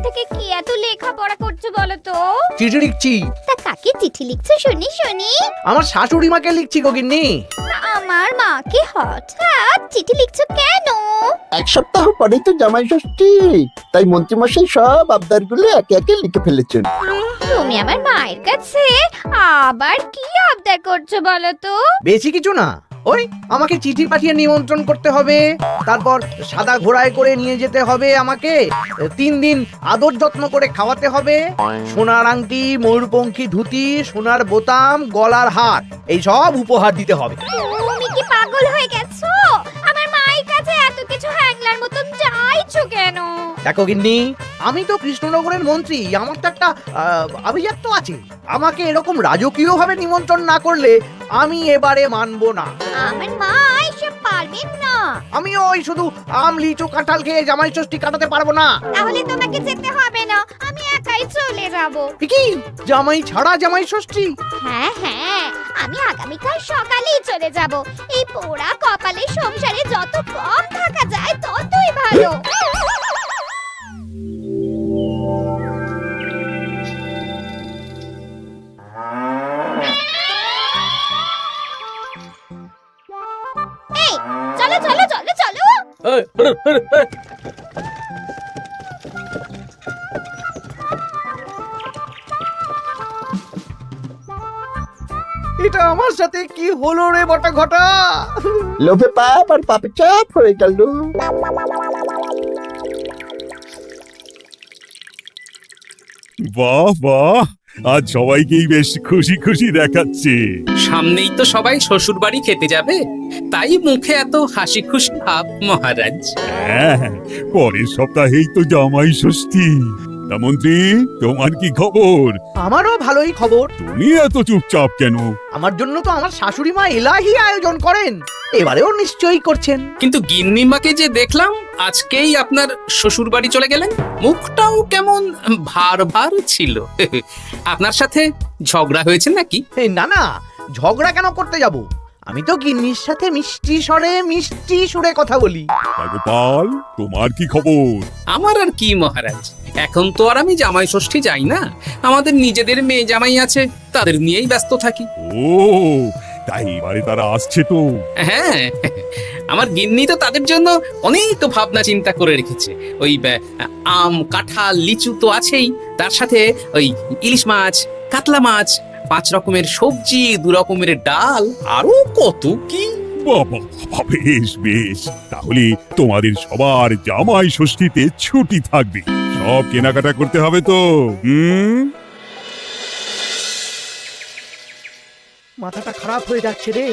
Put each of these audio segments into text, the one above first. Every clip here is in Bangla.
থেকে কি এত লেখাপড়া করছো বলো তো? চিঠি লিখছি। তা কাকে চিঠি লিখছো শুনি শুনি? আমার শাশুড়ি মাকে লিখছি গো গিন্নি। আমার মাকে হঠাৎ চিঠি লিখছো কেন? এক সপ্তাহ পরেই তো জামাই ষষ্ঠী, তাই মন্ত্রীমশাই সব আবদারগুলো একে একে লিখে ফেলেছেন। তুমি আমার মায়ের কাছে আবার কি আবদার করছো বলো তো? বেশি কিছু না, ওই আমাকে চিঠি পাঠিয়ে নিমন্ত্রণ করতে হবে, তারপর সাদা ঘোড়ায় করে নিয়ে যেতে হবে আমাকে, 3 দিন আদর যত্ন করে খাওয়াতে হবে, সোনার আংটি, ময়ূরপঙ্খী ধুতি, সোনার বোতাম, গলার হার, এই সব উপহার দিতে হবে। তুমি কি পাগল হয়ে গেছো? আমার মায়ের কাছে এত কিছু হ্যাংলার মতন চাইছো কেন? দেখো গিন্নি, আমি তো কৃষ্ণনগরের মন্ত্রী, আমার তো একটা আভিজাত্য আছে। আমাকে এরকম রাজকীয় ভাবে নিমন্ত্রণ না করলে আমি এবারে মানবো না। আমার মা এসব পারবেন না। আমি ওই শুধু আম, লিচু, কাঁঠাল খেয়ে জামাই ষষ্ঠী কাটাতে পারবো না। তাহলে তোমাকে যেতে হবে না, আমি একাই চলে যাব। কি জামাই ছাড়া জামাই ষষ্ঠী? হ্যাঁ হ্যাঁ, আমি আগামীকাল সকালেই চলে যাব। এই পোড়া কপালে সংসারে যত কম থাকা যায় ততই ভালো। এই চলো চলো চলো চলো। এটা আমার সাথে কি হলো রে বটা ঘটা? লোভে পাপ আর পাপে চাপ হয়ে গেল। বাহ বাহ, আজ সবাইকেই বেশ খুশি খুশি দেখাচ্ছে। সামনেই তো সবাই শ্বশুর বাড়ি খেতে যাবে, তাই মুখে এত হাসি খুশি ভাব মহারাজ। হ্যাঁ, পরের সপ্তাহেই তো জামাই ষষ্ঠী। তা মন্ত্রী, তোমার কি খবর? আমারও ভালোই খবর। তুমি এত চুপচাপ কেন? আমার জন্য তো আমার শাশুড়ি মা এলাহি আয়োজন করেন, এবারেও নিশ্চয়ই করছেন। কিন্তু গিন্নিমাকে যে দেখলাম আজকেই আপনার শ্বশুর বাড়ি চলে গেলেন, মুখটাও কেমন ভার ভার ছিল। আপনার সাথে ঝগড়া হয়েছে নাকি? এই না না, ঝগড়া কেন করতে যাব? আমি তো গিন্নির সাথে মিষ্টি সুরে কথা বলি। তা গোপাল, তোমার কি খবর? আমার আর কি মহারাজ, এখন তো আর আমি জামাই ষষ্ঠী যাই না, আমাদের নিজেদের মেয়ে জামাই আছে, তাদের নিয়েই ব্যস্ত থাকি। ও, তাই এবারে তারা আসছে তো? হ্যাঁ, আমার গিন্নি তো তাদের জন্য অনেক ভাবনা চিন্তা করে রেখেছে। ওই আম, কাঁঠাল, লিচু তো আছেই, তার সাথে ওই ইলিশ মাছ, কাতলা মাছ, 5 রকমের সবজি, 2 রকমের ডাল, আরো কত কি। বাবা, বেশ বেশ, তাহলে তোমাদের সবার জামাই ষষ্ঠীতে ছুটি থাকবে। সব কেনাকাটা করতে হবে তো। মাথাটা খারাপ হয়ে যাচ্ছে রে,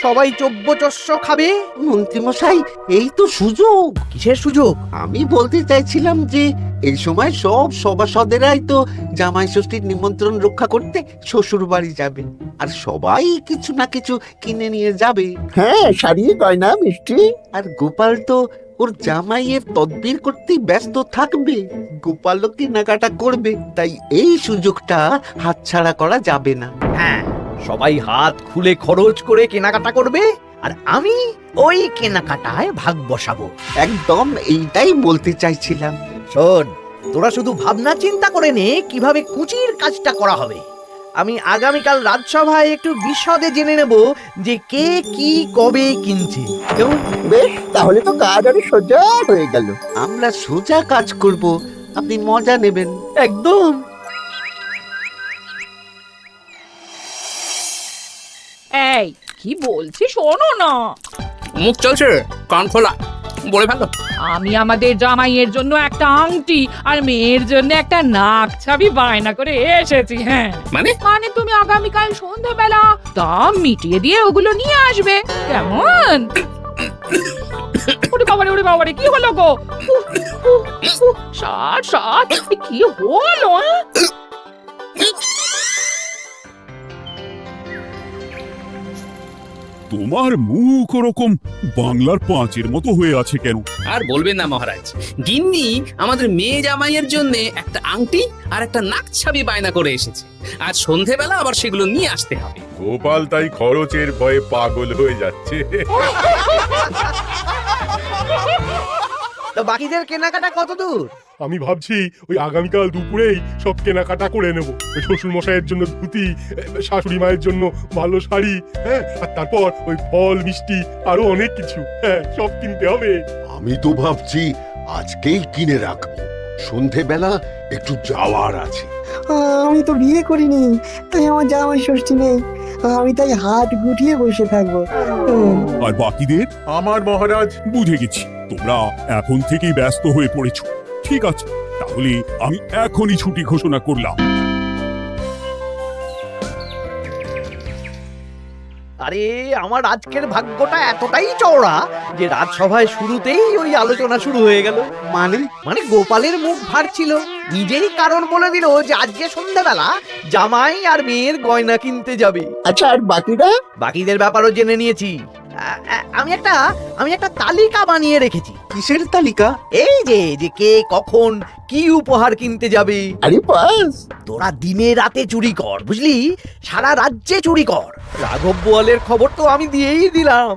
সবাই চব্যচস্য খাবে। মন্ত্রীমশাই, এই তো সুযোগ। কিসের সুযোগ? আমি বলতে চাইছিলাম যে এই সময় সব সভাসদেরাই তো জামাই ষষ্ঠীর নিমন্ত্রণ রক্ষা করতে শ্বশুর বাড়ি যাবে, আর সবাই কিছু না কিছু কিনে নিয়ে যাবে। হ্যাঁ, শাড়ি, গয়না, মিষ্টি। আর গোপাল তো ওর জামাইয়ের তদবির করতেই ব্যস্ত থাকবে। গোপালও কেনাকাটা করবে, তাই এই সুযোগটা হাতছাড়া করা যাবে না। হ্যাঁ, সবাই হাত খুলে খরচ করে কেনাকাটা করবে, আর আমি ওই কেনাকাটায় ভাগ বসাবো। একদম এইটাই বলতে চাইছিলাম। শোন, তোরা শুধু ভাবনা চিন্তা করে নে কিভাবে কুচির কাজটা করা হবে। আমি আগামীকাল রাজসভায় একটু বিশদে জেনে নেব যে কে কি কবে কিনছে। কেমন? বেশ, তাহলে তো কাজ আরো সোজা হয়ে গেল। আমরা সোজা কাজ করব, আপনি মজা নেবেন। একদম। এই কি বলছি শোনো না। মুখ চলছে, কান খোলা, বলে ভালো। আমি আমাদের জামাইয়ের জন্য একটা আংটি আর মেয়ের জন্য একটা নাক ছাবি বায়না করে এসেছি। হ্যাঁ, মানে মানে তুমি আগামীকাল সন্ধ্যাবেলা দাম মিটিয়ে দিয়ে ওগুলো নিয়ে আসবে, কেমন? ওরে বাবারে কি হলো গো? সাত সাত কি হলো? তোমার মুখ ওরকম বাংলার 5-এর মতো হয়ে আছে কেন? আর বলবেন না মহারাজ, গিন্নি আমাদের মেয়ে জামাইয়ের জন্য একটা আংটি আর একটা নাক ছাবি বায়না করে এসেছে, আজ সন্ধেবেলা আবার সেগুলো নিয়ে আসতে হবে। গোপাল তাই খরচের ভয়ে পাগল হয়ে যাচ্ছে। তো বাকিদের কেনাকাটা কত দূর? আমি ভাবছি ওই আগামীকাল দুপুরেই সব কেনাকাটা করে নেব। ওই শ্বশুর মশাইয়ের জন্য ধুতি, শাশুড়ি মায়ের জন্য ভালো শাড়ি, হ্যাঁ, আর তারপর ওই ফল মিষ্টি আরো অনেক কিছু, হ্যাঁ, সব কিনতে হবে। আমি তো ভাবছি আজকেই কিনে রাখবো, সন্ধেবেলা একটু যাওয়ার আছে। আমি তো বিয়ে করিনি, তাই আমার জামাই ষষ্ঠী নেই। আমি তাই হাত গুটিয়ে বসে থাকবো। আর বাকিদের? আমার মহারাজ, বুঝে গেছি তোমরা এখন থেকেই ব্যস্ত হয়ে পড়েছো। ঠিক আছে, তাহলে আমি এখনই ছুটি ঘোষণা করলাম। আরে আমার আজকের ভাগ্যটা এতটাই চওড়া যে রাজসভায় শুরুতেই ওই আলোচনা শুরু হয়ে গেল। মানে গোপালের মুখ ভার ছিল, নিজেই কারণ বলে দিল যে আজকে সন্ধ্যাবেলা জামাই আর মেয়ের গয়না কিনতে যাবে। আচ্ছা, আর বাকিরা? বাকিদের ব্যাপারও জেনে নিয়েছি। আমি একটা তালিকা বানিয়ে রেখেছি। কিসের তালিকা? এই যে কে কখন কি উপহার কিনতে যাবে। আরে বাস, তোরা দিনে রাতে চুরি কর, বুঝলি, সারা রাজ্যে চুরি কর। রাঘব বোয়ালের খবর তো আমি দিয়েই দিলাম।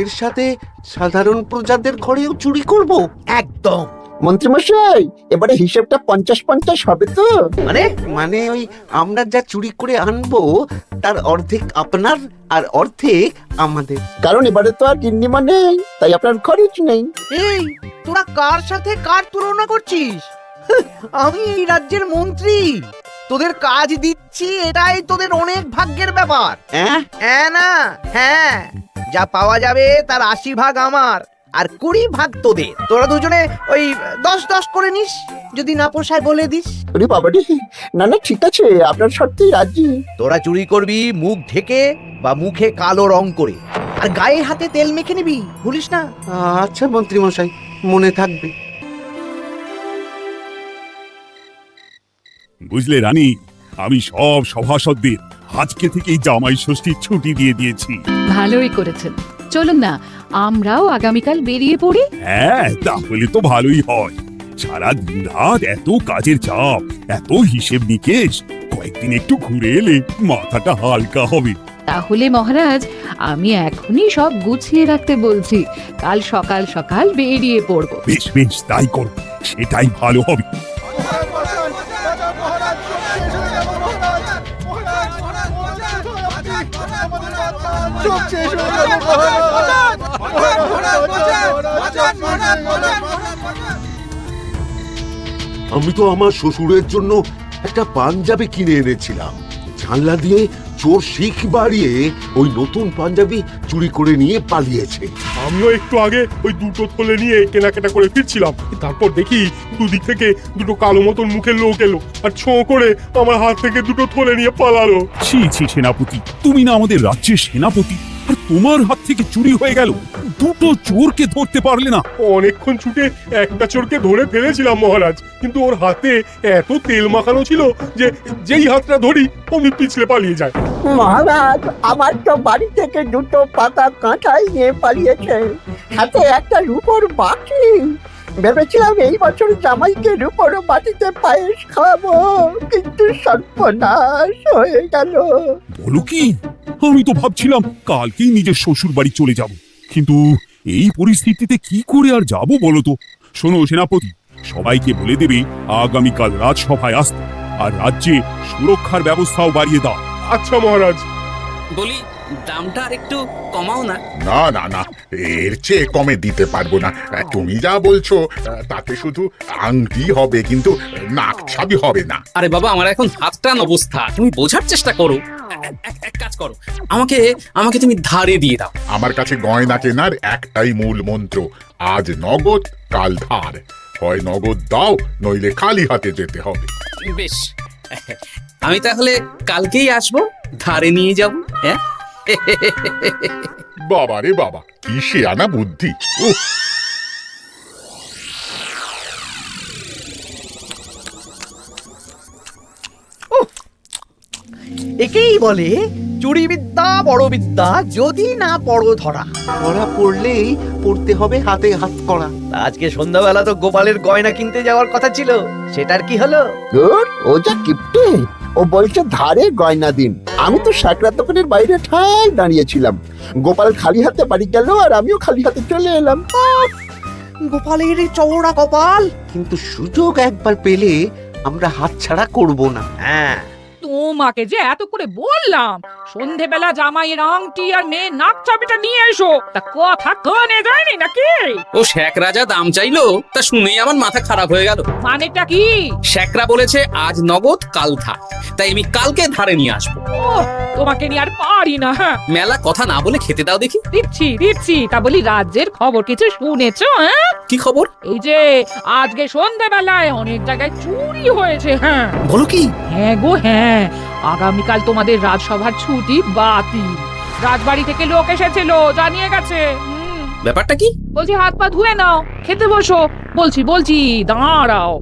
এর সাথে সাধারণ প্রজাদের ঘরেও চুরি করব? একদম। মন্ত্রীমশাই, এবারে হিসেবটা 50-50 হবে তো? মানে ওই আমরা যা চুরি করে আনবো তার অর্ধেক আপনার আর অর্ধেক আমাদের। কারণ এবারে তো আর গিন্নিমা নেই, তাই আপনার খরচ নেই। এই তোরা কার সাথে কার তুলনা করছিস? আমি এই রাজ্যের মন্ত্রী, তোদের কাজ দিচ্ছি, এটাই তোদের অনেক ভাগ্যের ব্যাপার। হ্যাঁ না, হ্যাঁ, যা পাওয়া যাবে তার 80 ভাগ আমার আর 20 ভাগ তোদের। তোরা দুজনে ওই 10-10 করে নিস, যদি না পোষায় বলে দিস। আরে বাবা রে, না না, ঠিক আছে, আপনার শর্তেই রাজি। তোরা চুরি করবি মুখ ঢেকে বা মুখে কালো রং করে, আর গায়ে হাতে তেল মেখে নিবি, ভুলিস না। আচ্ছা মন্ত্রী মশাই, মনে থাকবে। বুঝলে রানী, আমি সব সভাসদদের আজকে থেকেই জামাই ষষ্ঠীর ছুটি দিয়ে দিয়েছি। ভালোই করেছেন। চলুন না, আমরাও আগামীকাল বেরিয়ে পড়ি। হ্যাঁ, তাহলে তো ভালোই হয়। সারা দিন রাত এত কাজের চাপ, এত হিসেব নিকেশ, কয়েকদিন একটু ঘুরে এলে মাথাটা হালকা হবে। তাহলে মহারাজ, আমি এখনই সব গুছিয়ে রাখতে বলছি, কাল সকাল সকাল বেরিয়ে পড়ব। বেশ বেশ, তাই করো, সেটাই ভালো হবে। আমি তো আমার শ্বশুরের জন্য একটা পাঞ্জাবি কিনে এনেছিলাম। জানলা দিয়ে চোর শিখ বাড়িয়ে ওই নতুন পাঞ্জাবি চুরি করে নিয়ে পালিয়েছে। আমিও একটু আগে ওই দুটো থলে নিয়ে কেনাকাটা করে ফিরছিলাম, তারপর দেখি দুদিক থেকে দুটো কালো মতন মুখের লোক এলো আর ছোঁ করে আমার হাত থেকে দুটো থলে নিয়ে পালালো। ছি ছি সেনাপতি, তুমি না আমাদের রাজ্যের সেনাপতি, আর তোমার হাত থেকে চুরি হয়ে গেল? দুটো চোরকে ধরতে পারলে না? অনেকক্ষণ ছুটে একটা চোরকে ধরে ফেলেছিলাম মহারাজ, কিন্তু ওর হাতে এত তেল মাখানো ছিল যে যেই হাতটা ধরি অমনি পিছলে পালিয়ে যায়। মহারাজ, আমার তো বাড়ি থেকে দুটো পাতা কাঁঠাল নিয়ে পালিয়েছে, সাথে একটা রূপোর বাটি। ভেবেছিলাম এই বছর জামাইকে রূপোর বাটিতে পায়েস খাওয়াবো, কিন্তু সর্বনাশ হয়ে গেল। বলো কি? আমি তো ভাবছিলাম কালকেই নিজের শ্বশুর বাড়ি চলে যাব, কিন্তু এই পরিস্থিতিতে কি করে আর যাব বলো তো? শোনো সেনাপতি, সবাইকে বলে দেবে আগামীকাল রাজসভায় আসতে, আর রাজ্যে সুরক্ষার ব্যবস্থাও বাড়িয়ে দাও। আচ্ছা মহারাজ। বলি, দামটা আর একটু কমাও না। না না না, এর চেয়ে কমে দিতে পারবো না। তুমি যা বলছো তাতে শুধু আংটি হবে, কিন্তু নাক ছাবি হবে না। আরে বাবা, আমার এখন হাত টান অবস্থা, তুমি বোঝার চেষ্টা করো। এক কাজ করো, আমাকে তুমি ধারে দিয়ে দাও। আমার কাছে গয়না কেনার একটাই মূল মন্ত্র, আজ নগদ কাল ধার। হয় নগদ দাও, নইলে খালি হাতে যেতে হবে। বেশ, আমি তাহলে কালকেই আসবো, ধারে নিয়ে যাব। হ্যাঁ, বাবা রে বাবা, কি শেয়ানা বুদ্ধি! উফ, একেই বলে চুরি বিদ্যা বড় বিদ্যা, যদি না পড়ো ধরা। ধরা পড়লেই পড়তে হবে হাতে হাত করা। আজকে সন্ধ্যাবেলা তো গোপালের গয়না কিনতে যাওয়ার কথা ছিল, সেটার কি হলো? ধুর, ও যা কিপটে, ও বলছে ধারে গয়না দিন। আমি তো সাকরা দোকানের বাইরে ঠাই দাঁড়িয়েছিলাম। গোপাল খালি হাতে বাড়ি গেল আর আমিও খালি হাতে চলে এলাম। গোপালের এই চওড়া কপাল। কিন্তু সুযোগ একবার পেলে আমরা হাতছাড়া করব না। হ্যাঁ, তোমাকে যে এত করে বললাম সন্ধেবেলা জামাইয়ের আংটি আর মেয়ের নাক চাবিটা নিয়ে এসো, তা কথা কানে যায়নি নাকি? ও শেখ রাজা দাম চাইলো, তা শুনেই আমার মাথা খারাপ হয়ে গেল। মানেটা কি? শেখরা বলেছে আজ নগদ কাল ধার, তাই আমি কালকে ধারে নিয়ে আসবো। ওহ, তোমাকে নিয়ে আর পারি না। হ্যাঁ, মেলা কথা না বলে খেতে দাও দেখি। দিচ্ছি। তা বলি রাজ্যের খবর কিছু শুনেছো? হ্যাঁ, কি খবর? এই যে আজকে সন্ধেবেলায় অনেক জায়গায় চুরি হয়েছে। হ্যাঁ, বলো কি? হ্যাঁ গো হ্যাঁ, আগামীকাল তোমাদের রাজসভার ছুটি বাতিল। রাজবাড়ি থেকে লোক এসেছিল, জানিয়ে গেছে। ব্যাপারটা কি? বলছি হাত পা ধুয়ে নাও, খেতে বসো। বলছি দাঁড়াও।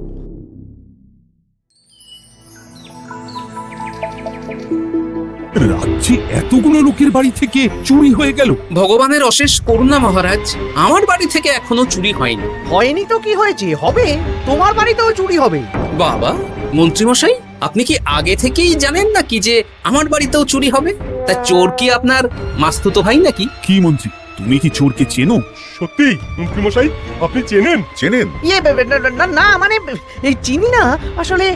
রাজ্যে এতগুলো লোকের বাড়ি থেকে চুরি হয়ে গেল। ভগবানের অশেষ করুণা মহারাজ, আমার বাড়ি থেকে এখনো চুরি হয়নি। হয়নি তো কি হয়েছে, হবে। তোমার বাড়িতেও চুরি হবে। বাবা, মন্ত্রীমশাই আপনি কি আগে থেকেই জানেন নাকি যে আমার বাড়িতেও চুরি হবে? তা চোর কি আপনার মাস্তুতো ভাই নাকি? কি মন্ত্রী, তুমি কি চোরকে চেনো? সত্যি মন্ত্রীমশাই আপনি চেনেন? চেনেন? না মানে এই চিনি না আসলে,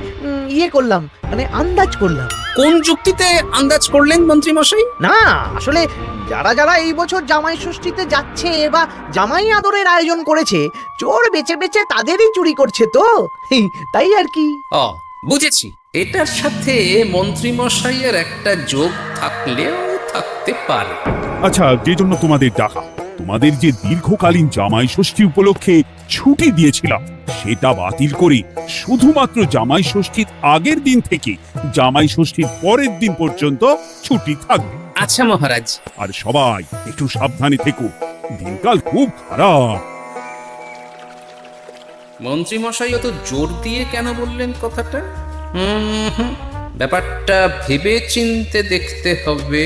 ইয়ে করলাম, মানে আন্দাজ করলাম। কোন যুক্তিতে আন্দাজ করলেন মন্ত্রীমশাই? না আসলে যারা এই বছর জামাই ষষ্ঠীতে যাচ্ছে বা জামাই আদরের আয়োজন করেছে, চোর বেছে বেছে তাদেরই চুরি করছে তো, তাই আর কি। ও বুঝেছি, এটার সাথে মন্ত্রীমশাইয়ের একটা যোগ থাকলেও থাকতে পারে। আচ্ছা, যে জন্য তোমাদের ডাকা, তোমাদের যে দীর্ঘকালীন জামাই ষষ্ঠী উপলক্ষে ছুটি দিয়েছিলাম সেটা বাতিল করে শুধুমাত্র জামাই ষষ্ঠীর আগের দিন থেকে জামাই ষষ্ঠীর পরের দিন পর্যন্ত ছুটি থাকবে। আচ্ছা মহারাজ। আর সবাই একটু সাবধানে থেকো, দিনকাল খুব খারাপ। মন্ত্রীমশাই অত জোর দিয়ে কেন বললেন কথাটা? ব্যাপারটা ভেবে চিনতে দেখতে হবে।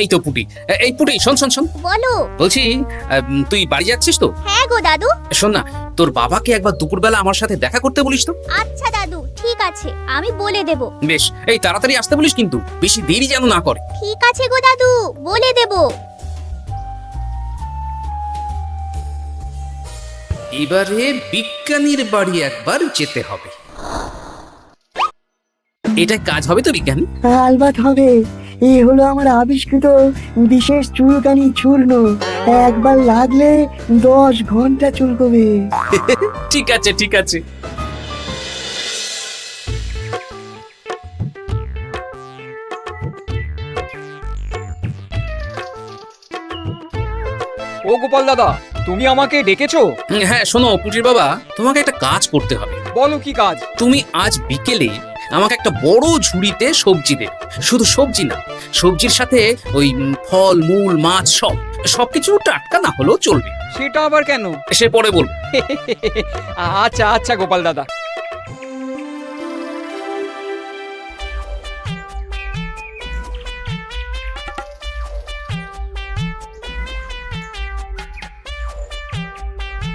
এই তো পুটি, এই পুটি, শোন। বলো। বলছি তুই বাড়ি যাচ্ছিস তো? হ্যাঁ গো দাদু। শোন না, তোর বাবাকে একবার দুপুরবেলা আমার সাথে দেখা করতে বলিস তো। আচ্ছা দাদু, ঠিক আছে, আমি বলে দেব। বেশ, এই তাড়াতাড়ি আসতে বলিস কিন্তু, বেশি দেরি যেন না করে। ঠিক আছে গো দাদু, বলে দেব। এবারে বিজ্ঞানীর বাড়ি একবার যেতে হবে। এটা কাজ হবে তো বিজ্ঞানী? আলবাত হবে। এই হলো আমার আবিষ্কৃত বিশেষ চুলকানি চূর্ণ। একবার লাগলে 10 ঘন্টা চুলকবে। ঠিক আছে। ও গোপাল দাদা, তুমি আমাকে ডেকেছো? হ্যাঁ শোনো পুটির বাবা, তোমাকে একটা কাজ করতে হবে। বলো কি কাজ? তুমি আজ বিকেলে আমাকে একটা বড় ঝুড়িতে সবজি দেবে। শুধু সবজি না, সবজির সাথে ওই ফল মূল মাছ সবকিছু টাটকা না হলেও চলবে। সেটা আবার কেন? সে পরে বলবো। আচ্ছা গোপাল দাদা।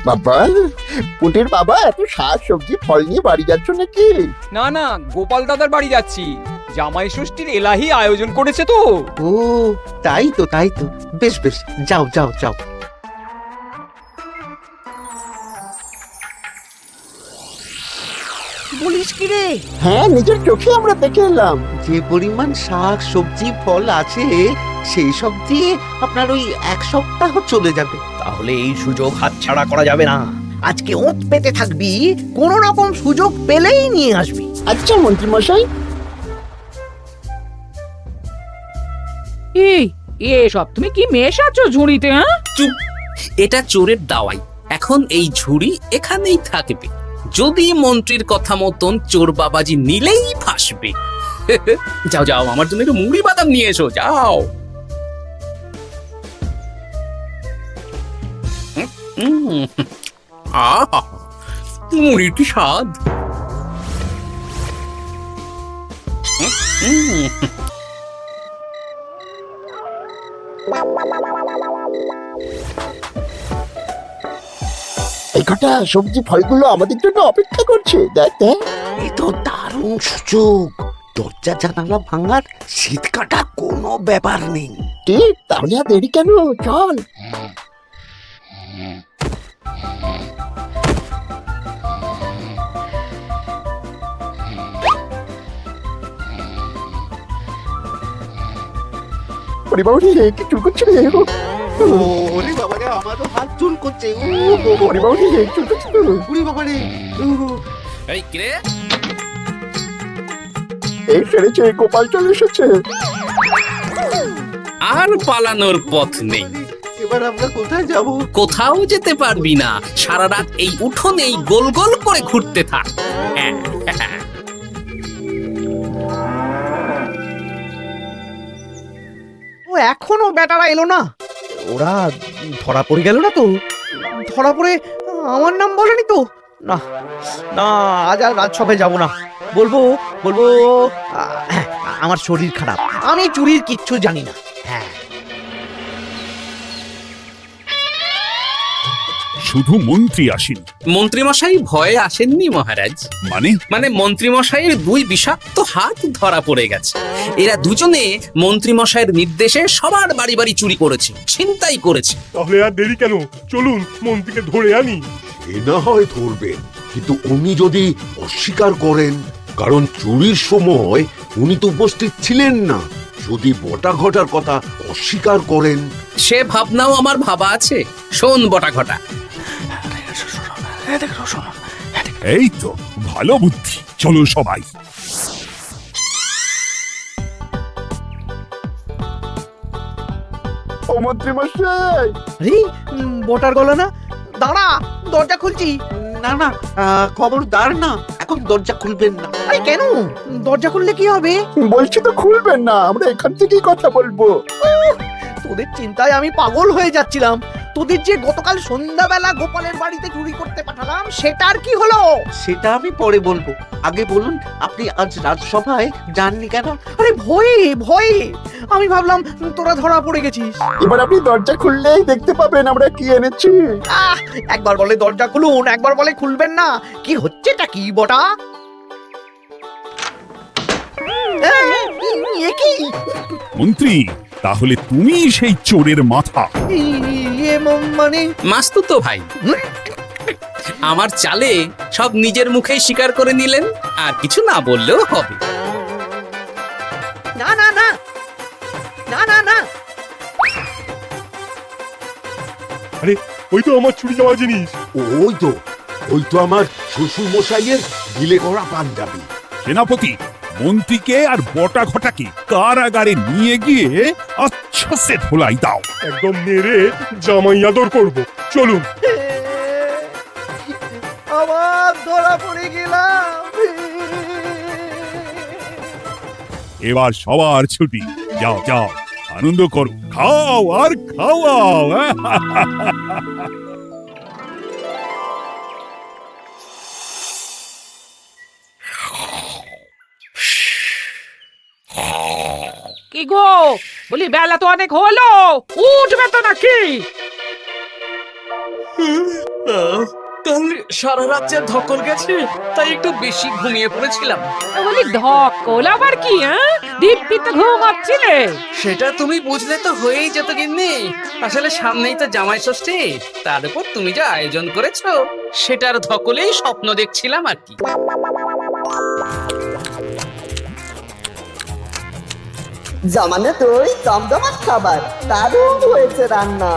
বাবা, পুটির বাবা এত শাক সবজি ফল নিয়ে বাড়ি যাচ্ছ নাকি? না, গোপাল দাদার বাড়ি যাচ্ছি। জামাই ষষ্ঠীর এলাহি আয়োজন করেছে তো। ও তাই তো। বেশ যাও। বলিস কি রে? হ্যাঁ, নিজের চোখে আমরা দেখে এলাম। যে পরিমাণ শাক সবজি ফল আছে সেই সব দিয়ে আপনার ওই 1 সপ্তাহ চলে যাবে। তাহলে এই সুযোগ হাতছাড়া করা যাবে না। আজকে ওঁত পেতে থাকবি, কোন রকম সুযোগ পেলেই নিয়ে আসবি। আচ্ছা মন্ত্রী মশাই। এসব তুমি কি মেশাচ্ছ ঝুড়িতে? হ্যাঁ, চুপ, এটা চোরের দাওয়াই। এখন এই ঝুড়ি এখানেই থাকবে। যদি মন্ত্রীর কথা মতন চোর বাবাজি নিলেই ফাঁসবে। যাও, আমার জন্য একটু মুড়ি বাদাম নিয়ে এসো, যাও। আহা, মুড়ির কি স্বাদ! এই কটা সবজি ফলগুলো আমাদের জন্য অপেক্ষা করছে। দেখ। এ তো দারুণ সুযোগ। দরজা জানালা ভাঙার শীত কাটা কোনো ব্যাপার নেই। ষষ্ঠী, তাহলে আর দেরি কেন, চল। ওরে বাবা রে, কি চুল করছে রে? ওরে বাবা রে, আমারও হাত চুল করছে। ওরে বাবা রে, চুল করছে তো। ওরে বাবা রে। এই কিরে, এই সেরেছে, গোপাল চলে এসেছে। আর পালানোর পথ নেই। এবার আমরা কোথায় যাব? কোথাও যেতে পারবি না, সারা রাত এই উঠোনেই গোল গোল করে ঘুরতে থাক। ও এখনো বেটারা এলো না। ওরা ধরা পড়ে গেল না তো? ধরা পড়ে আমার নাম বলেনি তো? না না, আজ আর রাজসভায় যাব না। বলবো বলবো আমার শরীর খারাপ, আমি চুরির কিচ্ছু জানি না। হ্যাঁ, শুধু মন্ত্রী আসেন। মন্ত্রীমশাই ভয়ে আসেননি মহারাজ। মানে? মানে মন্ত্রীমশাইয়ের দুই বিষাক্ত হাত ধরা পড়ে গেছে। এরা দুজনে মন্ত্রীমশাইয়ের নির্দেশে সবার বাড়ি বাড়ি চুরি করেছে, ছিনতাই করেছে। তাহলে আর দেরি কেন, চলুন মন্ত্রীকে ধরে আনি। এ না হয় ধরবেন, কিন্তু উনি যদি অস্বীকার করেন, কারণ চুরির সময় উনি তো উপস্থিত ছিলেন না, যদি বটা ঘটার কথা অস্বীকার করেন। সে ভাবনাও আমার ভাবা আছে। শোন বটা ঘটা, এই তো ভালো বুদ্ধি, চলো সবাই। ও মন্ত্রী মশাই, আরে বটার গলা না, দাঁড়া, দরজা খুলছি। না না, খবরদার না, এখন দরজা খুলবেন না। আরে কেন? দরজা খুললে কি হবে? বলছি তো খুলবেন না, আমরা এখান থেকেই কথা বলবো। তোদের চিন্তায় আমি পাগল হয়ে যাচ্ছিলাম। তোদের যে গতকাল সন্ধ্যাবেলা গোপালের বাড়িতে চুরি করতে পাঠালাম, সেটার কি হলো? সেটা আমি পরে বলবো, আগে বলুন আপনি আজ রাজসভায় যাননি কেন? আরে ভয়ে ভয়ে, আমি ভাবলাম তোরা ধরা পড়ে গেছিস। এবার আপনি দরজা খুললেই দেখতে পাবেন আমরা কি এনেছি। একবার বলে দরজা খুলুন, একবার বলে খুলবেন না। কি হচ্ছেটা কি বটা? এ কি? মন্ত্রী, তাহলে তুমি সেই চোরের মাথা? মানে মাস্তুতো ভাই, আমার চালে সব নিজের মুখেই স্বীকার করে নিলেন, আর কিছু না বললেও হবে। না না না না না না, আরে ওই তো আমার চুরি যাওয়া জিনিস। ওই তো আমার শ্বশুর মশাইয়ের গিলে করা পাঞ্জাবি। সেনাপতি, মন্ত্রীকে আর বটা ঘটাকে কারাগারে নিয়ে গিয়ে আচ্ছা সে ধোলাই দাও। একদম মেরে জামাই আদর করবো, চলুন। আবার ধরা পড়ে গেলাম। এবার সবার ছুটি, যাও যাও, আনন্দ করো, খাও আর খাওয়াও। কি গো, বলি বেলা তো অনেক হলো, উঠবে তো নাকি? কাল সারা রাত যা ধকল গেছে, তাই একটু বেশি ঘুমিয়ে পড়েছিলাম। বলি ধকল আবার কি? হ্যাঁ, দিব্যি তো ঘুমাচ্ছিলে। সেটা তুমি বুঝলে তো হয়েই যেত গিন্নি। আসলে সামনেই তো জামাই ষষ্ঠী, তার উপর তুমি যা আয়োজন করেছো, সেটার ধকলেই স্বপ্ন দেখছিলাম আর কি। জমানো দই, জমজমাট খাবার, দারুণ হয়েছে রান্না।